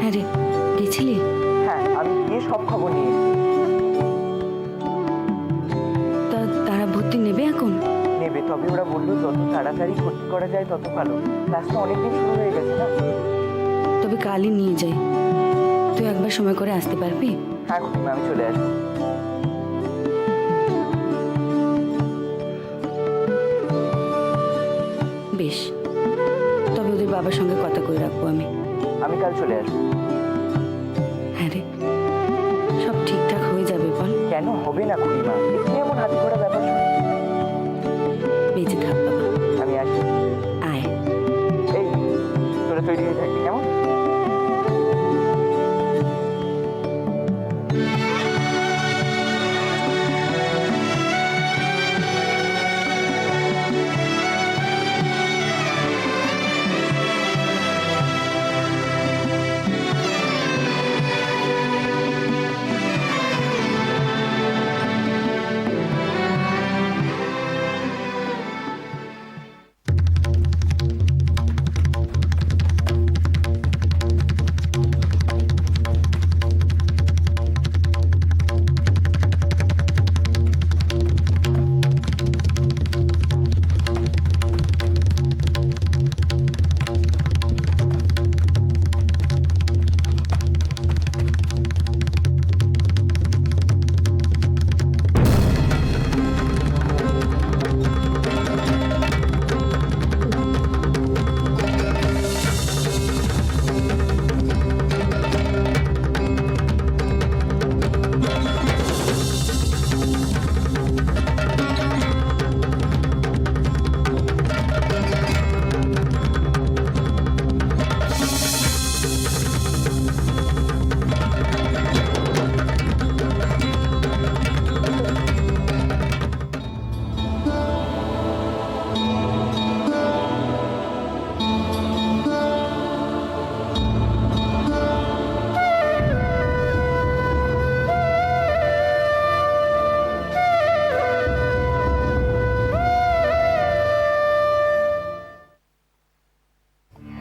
হ্যাঁ রে, গেছিলি? হ্যাঁ, আমি গিয়ে সব খবর নিয়ে তা তারা ভর্তি নেবে এখন? নেবে, তবে ওরা বললো যত তাড়াতাড়ি ভর্তি করা যায় তত ভালো। ক্লাসটা অনেকদিন শুরু হয়ে গেছে না। তবে কালই নিয়ে যাই। তুই একবার সময় করে আসতে পারবি? হ্যাঁ খুড়িমা, আমি চলে আসবো। বেশ, তবে ওদের বাবার সঙ্গে কথা কই রাখবো আমি। আমি কাল চলে আসবো। হ্যাঁ রে, সব ঠিকঠাক হয়ে যাবে বল। কেন হবে না খুড়িমা? একটু এমন হাতে করা ব্যাপার। বেঁচে থাক বাবা। আমি আসি। আয়। এই তোরা তৈরি হয়ে থাকবি কেমন?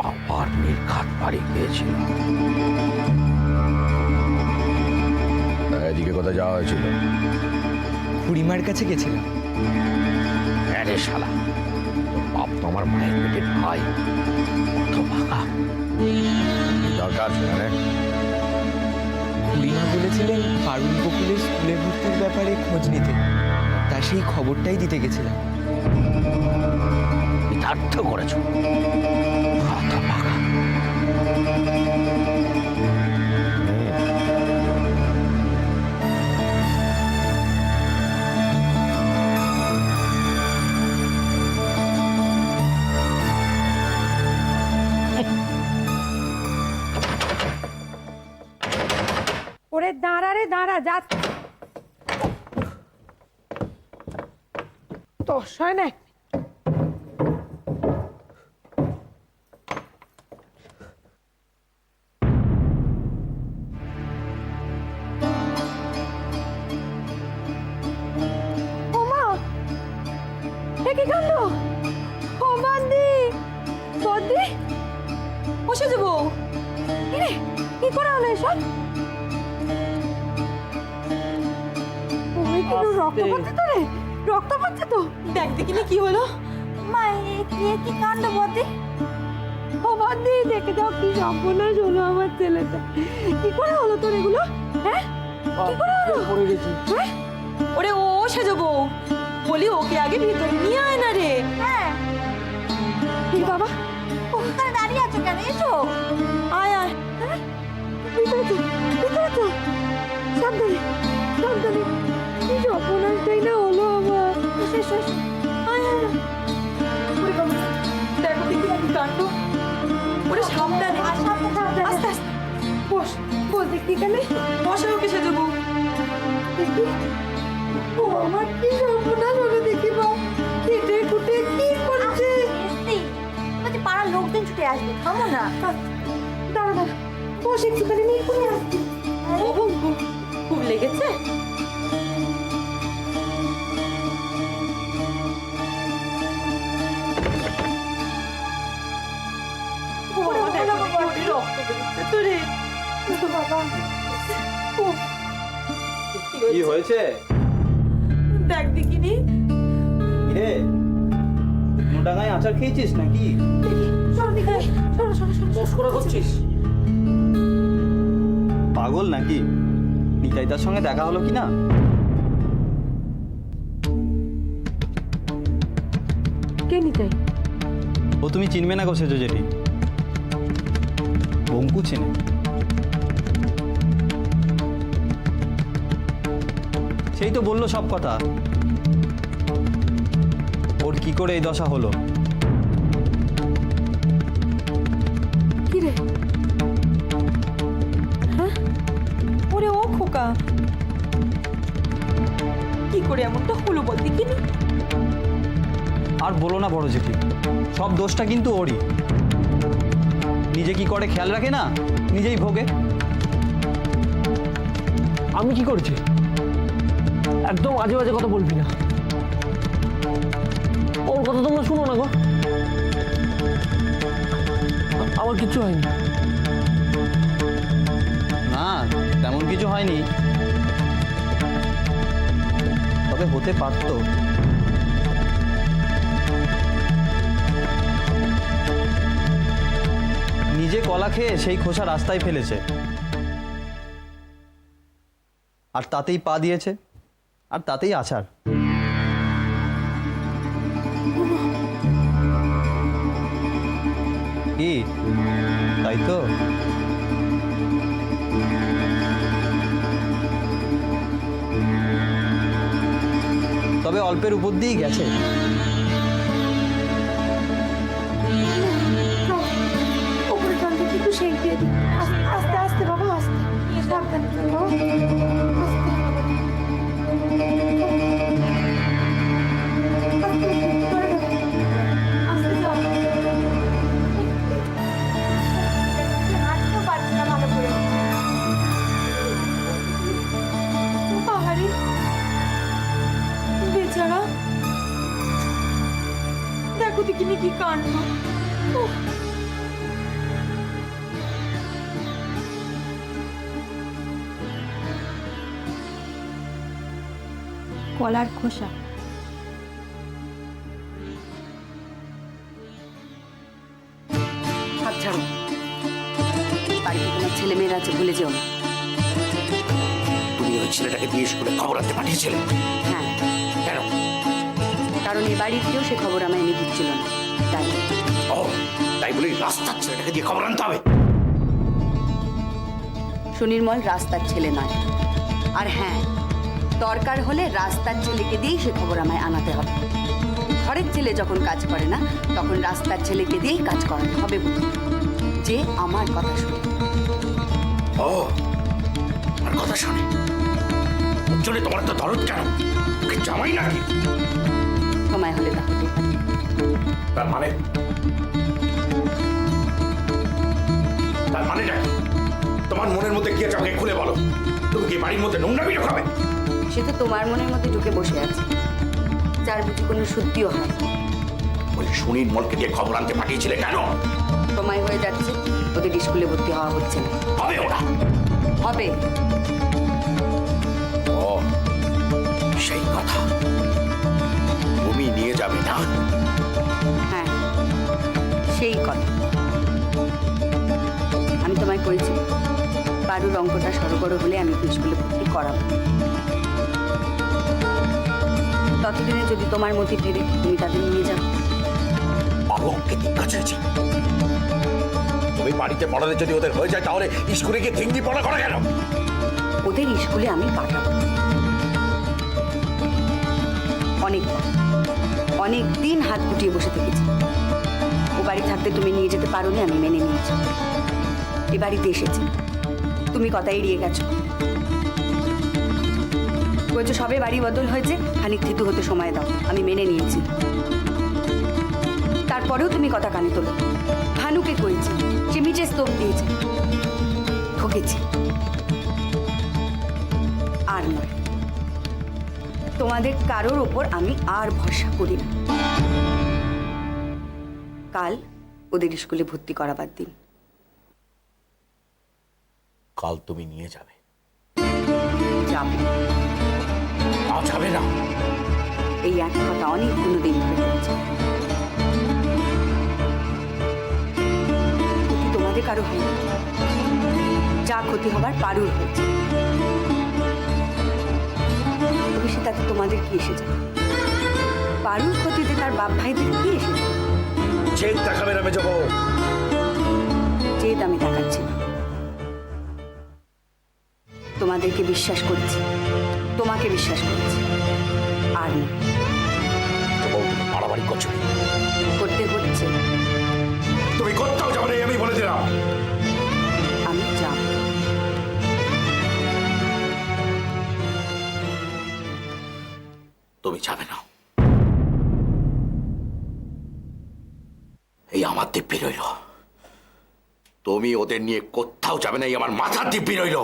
আবার নির্ঘাত বাড়ি পেয়েছিল। এদিকে কোথায় যাওয়া হয়েছিল? খুড়িমার কাছে গেছিলাম। আরে শালা, তোর বাপ তো আমার মায়ের পেটের ভাই। তো ভাগা দরকার সেখানে। খুড়িমা বলেছিলেন পারুল বকুলের স্কুলে ভর্তির ব্যাপারে খোঁজ নিতে, তা সেই খবরটাই দিতে গেছিলাম। বিতার্থ করেছো। অত ভাগা। ওরে দাঁড়া রে দাঁড়া, যা তোর হয় না। ওমা, এ কি কাণ্ড! ও বন্দি, বন্দি, বসে যাবো। কিরে, কি করে হলো এসব? রক্ত পড়ছে তো রে, রক্ত পড়ছে তো। দেখ দেখিনি কি হলো। মা, কি কাণ্ড বলতে। ও বন্দি, দেখে দাও কি সর্বনাশ হলো আমার ছেলেটা। কি করে হলো তোর এগুলো? হ্যাঁ, কি করে হলো? পড়ে গেছি। হ্যাঁ, ওরে ও সেজবো, বলি ওকে আগে ভিতরে নিয়ে আয় না রে। হ্যাঁ, কি বাবা, ওখানে দাঁড়িয়ে আছো কেন? এসো, আয় আয়। হ্যাঁ, ভিতরে তো, ভিতরে তো। সাবধানে, সাবধানে। কি সর্বনাশটাই না হলো আমার। শেষ শেষ। আয় আয়। ওরে বাবা, দেখো দেখি কি কাণ্ড। ওরে সাবধানে, আস্তে আস্তে। বস, বস দেখি এখানে। বসে ওকে সেজবো। দেখি, ও আমার কি সর্বনাশ হলো দেখি বা। কেটে কুটে কি করেছে। পাড়ার লোকজন ছুটে আসবে, থামো না। দাঁড়া দাঁড়া, বস একটুখানি, নিয়ে করে আসছি। ও খুব লেগেছে। রক্ত বেরোচ্ছে তো রে। বাবা উফ, কি হয়েছে? দেখ দেখিনি রে ডাঙায় আচার খেয়েছিস নাকি? সরো দেখি, সরো সরো সরো মস্করা করছিস? পাগল নাকি? নিতাইদার সঙ্গে দেখা হলো কি না? কে নিতাই? ও তুমি চিনবে না গো সেজো জেঠি, বঙ্কু চেনে। সেই তো বললো সব কথা, ওর কি করে এই দশা হলো। কি রে? হ্যাঁ ওরে ও খোকা, কি করে এমনটা হলো বল দেখিনি? আর বলো না বড় জেঠি, সব দোষটা কিন্তু ওরই। নিজে কি করে খেয়াল রাখে না, নিজেই ভোগে। আমি কি করছি? একদম আজে বাজে কথা বলবি না, ওর কথা তোমরা শুনো না গো। আমার কিচ্ছু হয়নি। না তেমন কিছু হয়নি, তবে হতে পারতো। নিজে কলা খেয়ে সেই খোসা রাস্তায় ফেলেছে, আর তাতেই পা দিয়েছে, আর তাতেই আছাড়। কি তাই তো? তবে অল্পের উপর দিয়েই গেছে। ওপরে জল দেখি একটু সেঁক দিয়ে দিই। আস্তে আস্তে বাবা, আস্তে সাবধানে চল বাবা, আস্তে। আস্তে যাও। হাঁটতেও পারছি না ভালো করে। বাবারে, বেচারা, দেখো দেখিনি কি কাণ্ড। উফ। কলার খোসা হাত ছাড়ো, বাড়িতে তোমার ছেলে মেয়েরা আছে, ভুলে যেও না। তুমি ওই ছেলেটাকে দিয়ে স্কুলে খবর আনতে পাঠিয়েছিলে? হ্যাঁ, কেন? কারণ এ বাড়ির কেউ সে খবর আমায় এনে দিচ্ছিল না, তাই। ও তাই বলে রাস্তার ছেলেটাকে দিয়ে খবর আনতে হবে? সুনির্মল রাস্তার ছেলে নয়। আর হ্যাঁ, দরকার হলে রাস্তার ছেলেকে দিয়েই সে খবর আমায় আনাতে হবে। ঘরের ছেলে যখন কাজ করে না, তখন রাস্তার ছেলেকে দিয়েই কাজ করাতে হবে, বুঝলি? যে আমার কথা শুনে। ও আমার কথা শোনে, ওর জন্য তোমার তো দরদ কেন? ওকে জামাই নাকি? সময় হলে তাহলে। তার মানে নাকি তোমার মনের মধ্যে কি আছে আমাকে খুলে বলো। তুমি কি বাড়ির মধ্যে নোংরামি ঢোকাবে? সে তো তোমার মনের মধ্যে ঢুকে বসে আছে, যার বুঝি কোনো সত্যিও হয়। ওই সুনির্মলকে দিয়ে খবর আনতে পাঠিয়েছিলে কেন? সময় হয়ে যাচ্ছে, ওদের স্কুলে ভর্তি হওয়া হচ্ছে না। হবে ওরা? হবে। ও সেই কথা, তুমি নিয়ে যাবে না? হ্যাঁ, সেই কথা। আমি তোমায় করেছি, বারুর অঙ্কটা সরগড় হলে আমি তো স্কুলে ভর্তি করাবো। ততদিনে যদি তোমার মতি ফেরে, তুমি তাদের নিয়ে যাও। বাবু অঙ্কে দীক্ষা চেয়েছি, তুমি বাড়িতে পড়ালে যদি ওদের হয়ে যায়, তাহলে স্কুলে গিয়ে থিঙ্গি পড়া করা কেন? ওদের স্কুলে আমি পাঠাবো। অনেক দিন হাত গুটিয়ে বসে থেকেছি। ও বাড়ি থাকতে তুমি নিয়ে যেতে পারোনি, আমি মেনে নিয়েছি। এ বাড়িতে এসেছি, তুমি কথা এড়িয়ে গেছো। বলছো সবে বাড়ি বদল হয়েছে, খানিক থিতু হতে সময় দাও, আমি মেনে নিয়েছি। তারপরেও তুমি কথা কানে তোলো। ভানুকে করেছি, সে মিচে স্তোভ দিয়েছে, ঠকেছি। আর নয়, তোমাদের কারোর ওপর আমি আর ভরসা করি না। কাল ওদের স্কুলে ভর্তি করাবার দিন। কাল তুমি নিয়ে যাবে। যাবে। যাবে না? এই এক কথা অনেকগুলো দিন ধরে চলছে। ক্ষতি তোমাদের কারো হয়নি, যা ক্ষতি হবার পারুর হয়েছে। ভবিষ্যতে তাতে তোমাদের কি এসে যাবে? পারুর ক্ষতিতে তার বাপ ভাইদের কি এসে যাবে? জেদ দেখাবে না মেজো বউ। জেদ আমি দেখাচ্ছি না, তোমাদেরকে বিশ্বাস করছি, তোমাকে বিশ্বাস করছি। আর না, মেজো বউ, তুমি বাড়াবাড়ি করছো। করতে হচ্ছে। তুমি কোথাও যাবে না, আমি বলে দিলাম। আমি যাব। তুমি যাবে না। এই আমার দিব্যি রইল। তুমি ওদের নিয়ে কোথাও যাবে না, এই আমার মাথার দিব্যি রইল।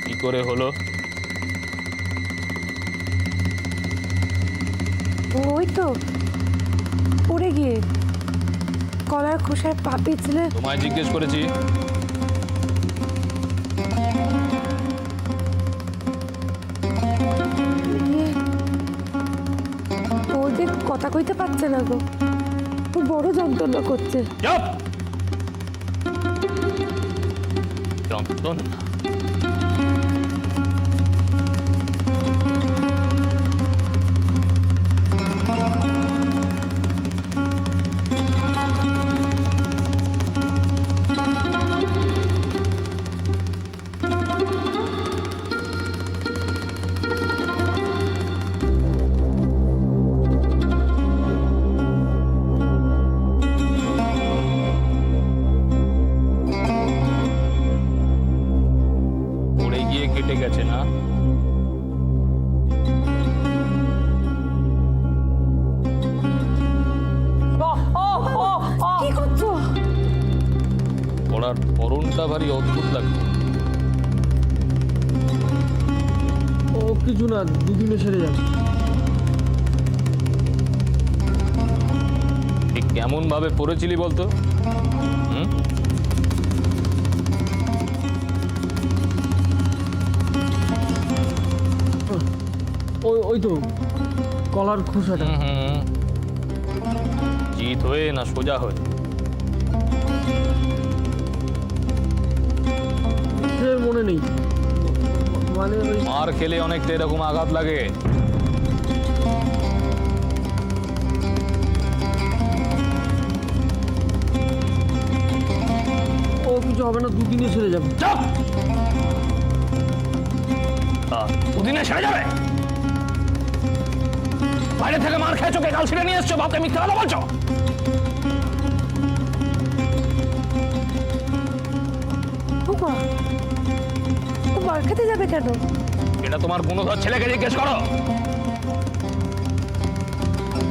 কি করে হলো? ওই তো পড়ে গিয়ে কলার খোসায় পা পিছলে। তোমায় জিজ্ঞেস করেছি। ও যে কথা কইতে পারছে না গো, খুব বড় যন্ত্রণা করছে। চুপ! যন্ত্রণা? পড়ে গিয়ে কেটে গেছে না? কি করছো? পড়ার ধরনটা ভারী অদ্ভুত লাগছে। ও কিছু না, দুদিনে সেরে যাবে। ঠিক কেমন ভাবে পড়েছিলি বলতো? হুম? ওই তো কলার খোসাটা। হুম। জিত হয়ে না সোজা হয়ে? সে মনে নেই, মানে ওই মার খেলে অনেকটা এরকম আঘাত লাগে। ও কিছু হবে না, দুদিনে সেরে যাবে। চুপ! দুদিনে সেরে যাবে? বাইরে থেকে মার খেয়েছো, কে কাল ছিঁড়ে নিয়ে এসছো, বাপকে মিথ্যা কথা বলছো। ও মার খেতে যাবে কেন? এটা তোমার গুণধর ছেলেকে জিজ্ঞেস করো।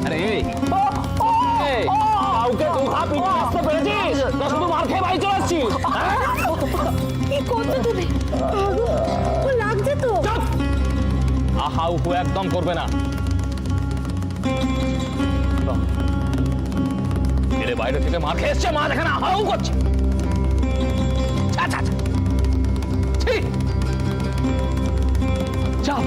আরে কাউকে দুঘা পিঠে আসতে পেরেছিস না? শুধু মার খেয়ে বাড়ি চলে আসছিস? কি করছো তুমি? ও লাগছে তো। আহা উহু একদম করবে না। এর বাইরে থেকে মার খেয়ে এসছে, মা দেখে না আহা উহু করছে। ছি! যাও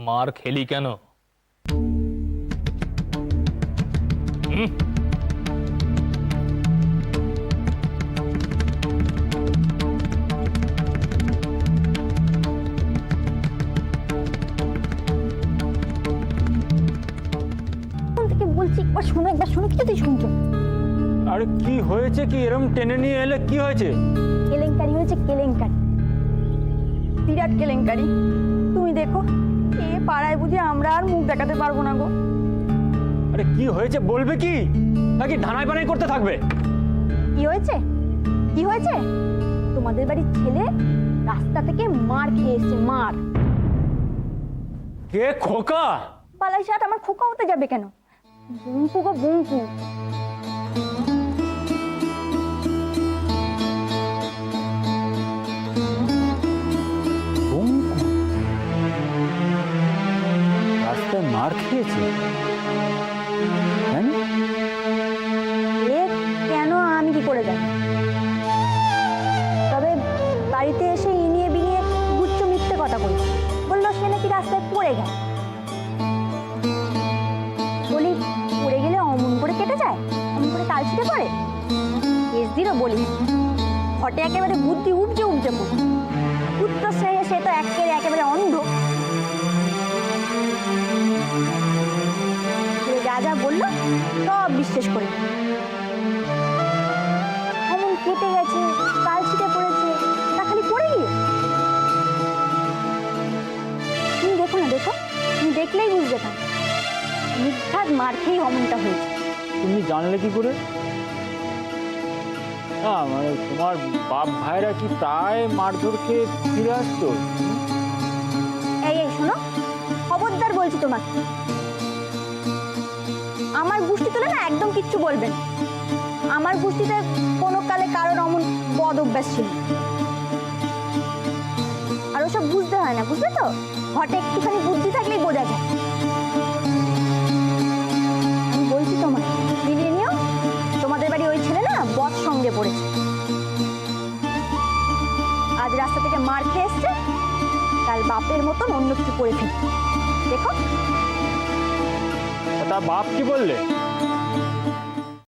মার খেলি কেন? হুম? কোন থেকে বলছি একবার শোনো কিছুতেই শুনছো না। আরে কি হয়েছে? কি এরম টেনে নিয়ে এলে কি হয়েছে? কেলেঙ্কারি হয়েছে, কেলেঙ্কারি, বিরাট কেলেঙ্কারি। তুমি দেখো, এ পাড়ায় বুঝি আমরা আর মুখ দেখাতে পারবো না গো। আরে কি হয়েছে বলবে কি, নাকি ঢানাই বানাই করতে থাকবে? কি হয়েছে? কি হয়েছে? তোমাদের বাড়ির ছেলে রাস্তা থেকে মার খেয়ে এসছে, মার। কে? খোকা? পালাই শার্ট আমার খোকা হতে যাবে কেন? বঙ্কু গো, বঙ্কু। রাস্তায় মার খেয়েছে? হ্যাঁ? এ কেন আমি কি করে জানি? তবে বাড়িতে এসে ইনিয়ে বিনিয়ে গুচ্ছ মিথ্যে কথা বলছে, বললো সে নাকি রাস্তায় পড়ে গেল। বলি পড়ে গেলে অমন করে কেটে যায়? অমন করে কালছিটে পড়ে? কেস দিল বলি, ঘটে একেবারে বুদ্ধি উপজে পড়ে। পুত্র শ্রেণী সে তো একেবারে অন্ধ। সে যা যা বললো সব বিশ্বাস করে। অমন কেটে গেছে, কালছিটে পড়েছে, তা খালি পড়ে গিয়ে? তুমি দেখো না, দেখো, তুমি দেখলেই বুঝতে পারো নির্ঘাত মার খেয়েই অমনটা হয়েছে। তুমি জানলে কি করে? না মানে তোমার বাপ ভাইরা কি প্রায় মারধর খেয়ে ফিরে আসতো? এই শোনো, খবরদার বলছি তোমাকে, আমার গোষ্ঠী তুলে না একদম কিচ্ছু বলবেন। আমার গোষ্ঠীতে কোনো কালে কারোর অমন বদ অভ্যাস ছিল। আর ওসব বুঝতে হয় না, বুঝলে তো? ঘটে একটুখানি বুদ্ধি থাকলেই বোঝা যায়। আমি বলছি তোমায়, মিলিয়ে নিও। তোমাদের বাড়ি ওই ছেলে না বদ সঙ্গে পড়েছে। আজ রাস্তা থেকে মার খেয়ে এসছে, কাল বাপের মতন অন্য কিছু করে ফেলবে। দেখো। তার বাপ কি বললে?